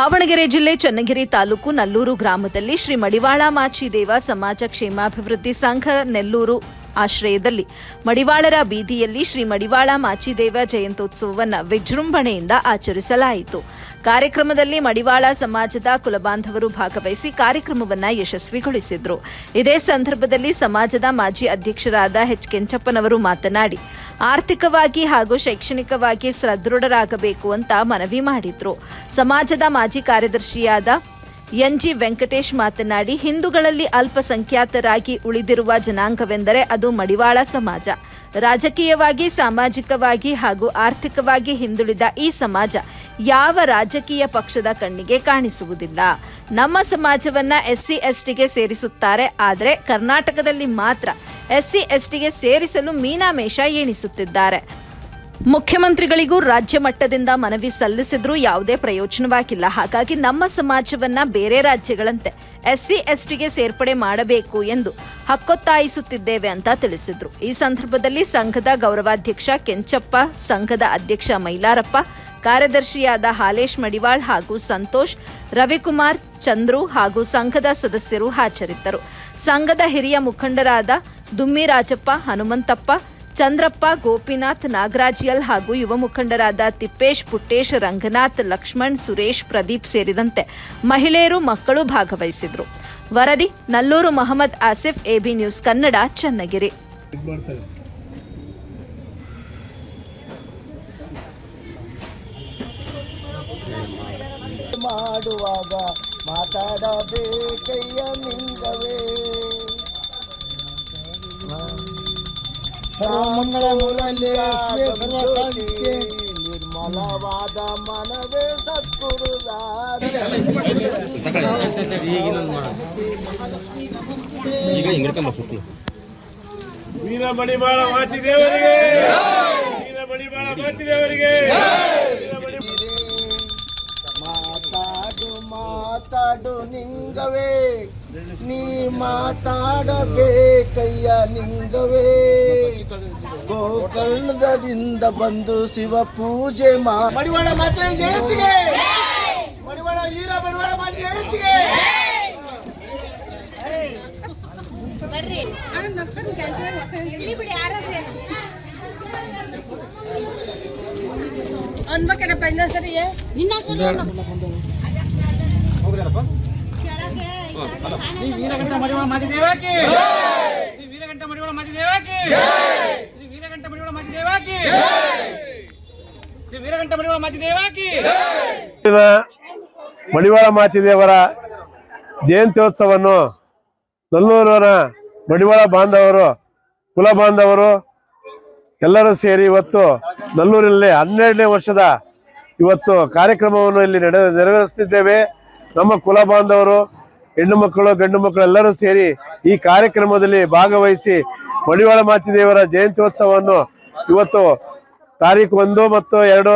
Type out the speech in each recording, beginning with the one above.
ದಾವಣಗೆರೆ ಜಿಲ್ಲೆ ಚನ್ನಗಿರಿ ತಾಲೂಕು ನಲ್ಲೂರು ಗ್ರಾಮದಲ್ಲಿ ಶ್ರೀ ಮಡಿವಾಳ ಮಾಚಿದೇವ ಸಮಾಜ ಕ್ಷೇಮಾಭಿವೃದ್ಧಿ ಸಂಘ ನೆಲ್ಲೂರು ಆಶ್ರಯದಲ್ಲಿ ಮಡಿವಾಳರ ಬೀದಿಯಲ್ಲಿ ಶ್ರೀ ಮಡಿವಾಳ ಮಾಚಿದೇವ ಜಯಂತ್ಯೋತ್ಸವವನ್ನು ವಿಜೃಂಭಣೆಯಿಂದ ಆಚರಿಸಲಾಯಿತು. ಕಾರ್ಯಕ್ರಮದಲ್ಲಿ ಮಡಿವಾಳ ಸಮಾಜದ ಕುಲಬಾಂಧವರು ಭಾಗವಹಿಸಿ ಕಾರ್ಯಕ್ರಮವನ್ನು ಯಶಸ್ವಿಗೊಳಿಸಿದ್ರು. ಇದೇ ಸಂದರ್ಭದಲ್ಲಿ ಸಮಾಜದ ಮಾಜಿ ಅಧ್ಯಕ್ಷರಾದ ಎಚ್ ಕೆಂಚಪ್ಪನವರು ಮಾತನಾಡಿ ಆರ್ಥಿಕವಾಗಿ ಹಾಗೂ ಶೈಕ್ಷಣಿಕವಾಗಿ ಸದೃಢರಾಗಬೇಕು ಅಂತ ಮನವಿ ಮಾಡಿದ್ರು. ಸಮಾಜದ ಮಾಜಿ ಕಾರ್ಯದರ್ಶಿಯಾದ ಎನ್.ಜಿ. ವೆಂಕಟೇಶ್ ಮಾತನಾಡಿ ಹಿಂದೂಗಳಲ್ಲಿ ಅಲ್ಪಸಂಖ್ಯಾತರಾಗಿ ಉಳಿದಿರುವ ಜನಾಂಗವೆಂದರೆ ಅದು ಮಡಿವಾಳ ಸಮಾಜ. ರಾಜಕೀಯವಾಗಿ, ಸಾಮಾಜಿಕವಾಗಿ ಹಾಗೂ ಆರ್ಥಿಕವಾಗಿ ಹಿಂದುಳಿದ ಈ ಸಮಾಜ ಯಾವ ರಾಜಕೀಯ ಪಕ್ಷದ ಕಣ್ಣಿಗೆ ಕಾಣಿಸುವುದಿಲ್ಲ. ನಮ್ಮ ಸಮಾಜವನ್ನ ಎಸ್ಸಿ ಎಸ್ಟಿಗೆ ಸೇರಿಸುತ್ತಾರೆ. ಆದರೆ ಕರ್ನಾಟಕದಲ್ಲಿ ಮಾತ್ರ ಎಸ್ಸಿ ಎಸ್ಟಿಗೆ ಸೇರಿಸಲು ಮೀನಾಮೇಷ ಎಣಿಸುತ್ತಿದ್ದಾರೆ. ಮುಖ್ಯಮಂತ್ರಿಗಳಿಗೂ ರಾಜ್ಯ ಮಟ್ಟದಿಂದ ಮನವಿ ಸಲ್ಲಿಸಿದ್ರೂ ಯಾವುದೇ ಪ್ರಯೋಜನವಾಗಿಲ್ಲ. ಹಾಗಾಗಿ ನಮ್ಮ ಸಮಾಜವನ್ನ ಬೇರೆ ರಾಜ್ಯಗಳಂತೆ ಎಸ್ಸಿ ಎಸ್ಟಿಗೆ ಸೇರ್ಪಡೆ ಮಾಡಬೇಕು ಎಂದು ಹಕ್ಕೊತ್ತಾಯಿಸುತ್ತಿದ್ದೇವೆ ಅಂತ ತಿಳಿಸಿದ್ರು. ಈ ಸಂದರ್ಭದಲ್ಲಿ ಸಂಘದ ಗೌರವಾಧ್ಯಕ್ಷ ಕೆಂಚಪ್ಪ, ಸಂಘದ ಅಧ್ಯಕ್ಷ ಮೈಲಾರಪ್ಪ, ಕಾರ್ಯದರ್ಶಿಯಾದ ಹಾಲೇಶ್ ಮಡಿವಾಳ್ ಹಾಗೂ ಸಂತೋಷ್, ರವಿಕುಮಾರ್, ಚಂದ್ರು ಹಾಗೂ ಸಂಘದ ಸದಸ್ಯರು ಹಾಜರಿದ್ದರು. ಸಂಘದ ಹಿರಿಯ ಮುಖಂಡರಾದ ದುಮ್ಮಿ ರಾಜಪ್ಪ, ಹನುಮಂತಪ್ಪ, ಚಂದ್ರಪ್ಪ, ಗೋಪಿನಾಥ್, ನಾಗರಾಜಿಯಲ್ ಹಾಗೂ ಯುವ ಮುಖಂಡರಾದ ತಿಪ್ಪೇಶ್, ಪುಟ್ಟೇಶ್, ರಂಗನಾಥ್, ಲಕ್ಷ್ಮಣ್, ಸುರೇಶ್, ಪ್ರದೀಪ್ ಸೇರಿದಂತೆ ಮಹಿಳೆಯರು, ಮಕ್ಕಳು ಭಾಗವಹಿಸಿದ್ರು. ವರದಿ ನಲ್ಲೂರು ಮೊಹಮ್ಮದ್ ಆಸಿಫ್, ಎಬಿ ನ್ಯೂಸ್ ಕನ್ನಡ, ಚನ್ನಗಿರಿ. ಮಾಡುವಾಗ ಮಾತಾಡಬೇಕಯ್ಯ ನಿಂಗವೇ ಸರ್ವಮಂಗಳಮೂಲಲ್ಲಿ ನಿರ್ಮಲವಾದ ಮನವೇ ಸದ್ಗುರುದಾರ ವೀರ ಮಡಿವಾಳ ಮಾಚಿದೇವರಿಗೆ, ವೀರ ಮಡಿವಾಳ ಮಾಚಿದೇವರಿಗೆ. ಮಾತಾಡು ನಿಂಗವೇ, ನೀ ಮಾತಾಡಬೇಕಯ್ಯ ನಿಂಗವೇ. ಗೋಕರ್ಣದಿಂದ ಬಂದು ಶಿವ ಪೂಜೆ ಮಡಿವಾಳ ಮಾತೆ ಜಯಂತಿಗೆ, ಮಡಿವಾಳ ವೀರ ಮಡಿವಾಳ ಮಾತೆ ಜಯಂತಿಗೆ. ಅನ್ಬೇಕೇನಪ್ಪ ಇನ್ನೊಂದ್ಸರಿ ವೀರಘಂಟ ಮಡಿವಾಳ ಮಾಚಿದೇವಕ್ಕೆ, ಶ್ರೀ ವೀರಘಂಟ ಮಡಿವಾಳ ಮಾಚಿದೇವಕ್ಕೆ, ಶ್ರೀ ವೀರಘಂಟ ಮಡಿವಾಳ ಮಾಚಿದೇವಕ್ಕೆ, ಶ್ರೀ ವೀರಘಂಟ ಮಡಿವಾಳ ಮಾಚಿದೇವಕ್ಕೆ. ಮಡಿವಾಳ ಮಾಚಿದೇವರ ಜಯಂತ್ಯೋತ್ಸವವನ್ನು ನಲ್ಲೂರವರ ಮಡಿವಾಳ ಬಾಂಧವರು, ಕುಲ ಬಾಂಧವರು ಎಲ್ಲರೂ ಸೇರಿ ಇವತ್ತು ನಲ್ಲೂರಿನಲ್ಲಿ 12ನೇ ವರ್ಷದ ಇವತ್ತು ಕಾರ್ಯಕ್ರಮವನ್ನು ಇಲ್ಲಿ ನೆರವೇರಿಸುತ್ತಿದ್ದೇವೆ. ನಮ್ಮ ಕುಲ ಬಾಂಧವರು, ಹೆಣ್ಣು ಮಕ್ಕಳು, ಗಂಡು ಮಕ್ಕಳು ಎಲ್ಲರೂ ಸೇರಿ ಈ ಕಾರ್ಯಕ್ರಮದಲ್ಲಿ ಭಾಗವಹಿಸಿ ಮಡಿವಾಳ ಮಾಚಿದೇವರ ಜಯಂತ್ಯೋತ್ಸವವನ್ನು ಇವತ್ತು ತಾರೀಕು 1 ಮತ್ತು 2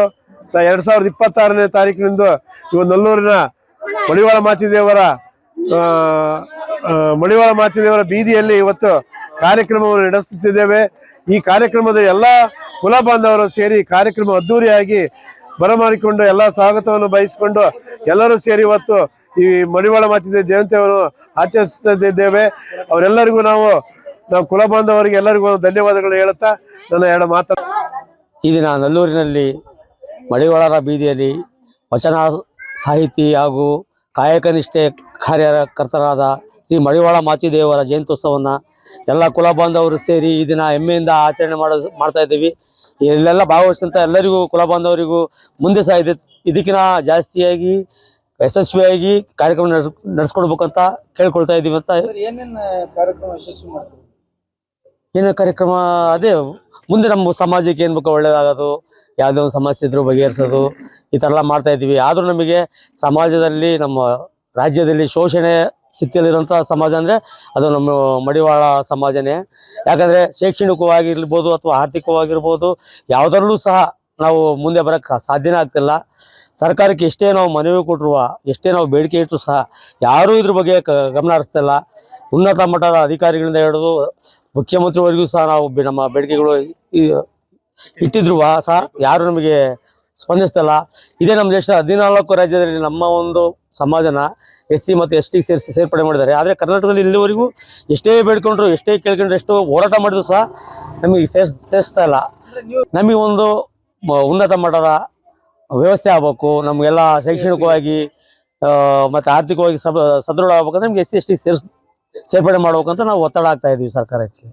2026ನೇ ತಾರೀಕಿನಿಂದ ಇವತ್ತು ನಲ್ಲೂರಿನ ಮಡಿವಾಳ ಮಾಚಿದೇವರ ಬೀದಿಯಲ್ಲಿ ಇವತ್ತು ಕಾರ್ಯಕ್ರಮವನ್ನು ನಡೆಸುತ್ತಿದ್ದೇವೆ. ಈ ಕಾರ್ಯಕ್ರಮದ ಎಲ್ಲ ಕುಲ ಬಾಂಧವರು ಸೇರಿ ಕಾರ್ಯಕ್ರಮ ಅದ್ದೂರಿಯಾಗಿ ಬರಮಾಡಿಕೊಂಡು ಎಲ್ಲ ಸ್ವಾಗತವನ್ನು ಬಯಸಿಕೊಂಡು ಎಲ್ಲರೂ ಸೇರಿ ಇವತ್ತು ಈ ಮಡಿವಾಳ ಮಾಚಿದೇವ ಜಯಂತಿಯನ್ನು ಆಚರಿಸುತ್ತಿದ್ದೇವೆ. ಅವರೆಲ್ಲರಿಗೂ ನಾವು ಕುಲ ಬಾಂಧವರಿಗೆ ಎಲ್ಲರಿಗೂ ಧನ್ಯವಾದಗಳು ಹೇಳುತ್ತಾ ನನ್ನ 2 ಮಾತು. ಈ ದಿನ ನಲ್ಲೂರಿನಲ್ಲಿ ಮಡಿವಾಳರ ಬೀದಿಯಲ್ಲಿ ವಚನ ಸಾಹಿತಿ ಹಾಗೂ ಕಾಯಕ ನಿಷ್ಠೆ ಕಾರ್ಯಕರ್ತರಾದ ಶ್ರೀ ಮಡಿವಾಳ ಮಾಚಿದೇವರ ಜಯಂತ್ಯೋತ್ಸವವನ್ನು ಎಲ್ಲ ಕುಲ ಬಾಂಧವರು ಸೇರಿ ಈ ದಿನ ಹೆಮ್ಮೆಯಿಂದ ಆಚರಣೆ ಮಾಡ್ತಾ ಇದ್ದೀವಿ. ಇಲ್ಲೆಲ್ಲ ಭಾಗವಹಿಸಿದಂಥ ಎಲ್ಲರಿಗೂ ಕುಲ ಬಾಂಧವರಿಗೂ ಮುಂದೆ ಸಹ ಇದಕ್ಕಿಂತ ಜಾಸ್ತಿಯಾಗಿ ಯಶಸ್ವಿಯಾಗಿ ಕಾರ್ಯಕ್ರಮ ನಡೆಸ್ಕೊಡ್ಬೇಕಂತ ಕೇಳ್ಕೊಳ್ತಾ ಇದ್ದೀವಿ. ಅಂತ ಏನೇನು ಕಾರ್ಯಕ್ರಮ ಅದೇ ಮುಂದೆ ನಮ್ಮ ಸಮಾಜಕ್ಕೆ ಏನು ಬೇಕು ಒಳ್ಳೇದಾಗೋದು, ಯಾವುದೇ ಒಂದು ಸಮಸ್ಯೆ ಇದ್ರೂ ಬಗೆಹರಿಸೋದು, ಈ ಥರ ಎಲ್ಲ ಮಾಡ್ತಾ ಇದ್ದೀವಿ. ಆದರೂ ನಮಗೆ ಸಮಾಜದಲ್ಲಿ, ನಮ್ಮ ರಾಜ್ಯದಲ್ಲಿ ಶೋಷಣೆ ಸ್ಥಿತಿಯಲ್ಲಿರುವಂಥ ಸಮಾಜ ಅಂದರೆ ಅದು ನಮ್ಮ ಮಡಿವಾಳ ಸಮಾಜನೇ. ಯಾಕಂದರೆ ಶೈಕ್ಷಣಿಕವಾಗಿರ್ಬೋದು ಅಥವಾ ಆರ್ಥಿಕವಾಗಿರ್ಬೋದು ಯಾವುದರಲ್ಲೂ ಸಹ ನಾವು ಮುಂದೆ ಬರೋಕ್ಕೆ ಸಾಧ್ಯನೇ ಆಗ್ತಿಲ್ಲ. ಸರ್ಕಾರಕ್ಕೆ ಎಷ್ಟೇ ನಾವು ಮನವಿ ಕೊಟ್ಟರು, ಎಷ್ಟೇ ನಾವು ಬೇಡಿಕೆ ಇಟ್ಟರು ಸಹ ಯಾರೂ ಇದ್ರ ಬಗ್ಗೆ ಗಮನ ಹರಿಸ್ತಿಲ್ಲ. ಉನ್ನತ ಮಟ್ಟದ ಅಧಿಕಾರಿಗಳಿಂದ ಹಿಡಿದು ಮುಖ್ಯಮಂತ್ರಿವರೆಗೂ ಸಹ ನಾವು ನಮ್ಮ ಬೇಡಿಕೆಗಳು ಇಟ್ಟಿದ್ರು ಸಹ ಯಾರು ನಮಗೆ ಸ್ಪಂದಿಸ್ತಲ್ಲ. ಇದೇ ನಮ್ಮ ದೇಶದ 14 ರಾಜ್ಯದಲ್ಲಿ ನಮ್ಮ ಒಂದು ಸಮಾಜನ SC ಮತ್ತು ST ಸೇರ್ಪಡೆ ಮಾಡಿದ್ದಾರೆ. ಆದರೆ ಕರ್ನಾಟಕದಲ್ಲಿ ಇಲ್ಲಿವರೆಗೂ ಎಷ್ಟೇ ಬೇಡ್ಕೊಂಡ್ರು, ಎಷ್ಟೇ ಕೇಳ್ಕೊಂಡ್ರು, ಎಷ್ಟೋ ಹೋರಾಟ ಮಾಡಿದ್ರು ಸಹ ನಮಗೆ ಸೇರಿಸ್ತಾ ಇಲ್ಲ. ನಮಗೆ ಒಂದು ಉನ್ನತ ಮಟ್ಟದ ವ್ಯವಸ್ಥೆ ಆಗಬೇಕು, ನಮಗೆಲ್ಲ ಶೈಕ್ಷಣಿಕವಾಗಿ ಮತ್ತು ಆರ್ಥಿಕವಾಗಿ ಸದೃಢ ಆಗ್ಬೇಕಂದ್ರೆ ನಮಗೆ SC ST ಸೇರ್ಪಡೆ ಮಾಡ್ಬೇಕಂತ ನಾವು ಒತ್ತಡ ಆಗ್ತಾ ಇದ್ದೀವಿ ಸರ್ಕಾರಕ್ಕೆ.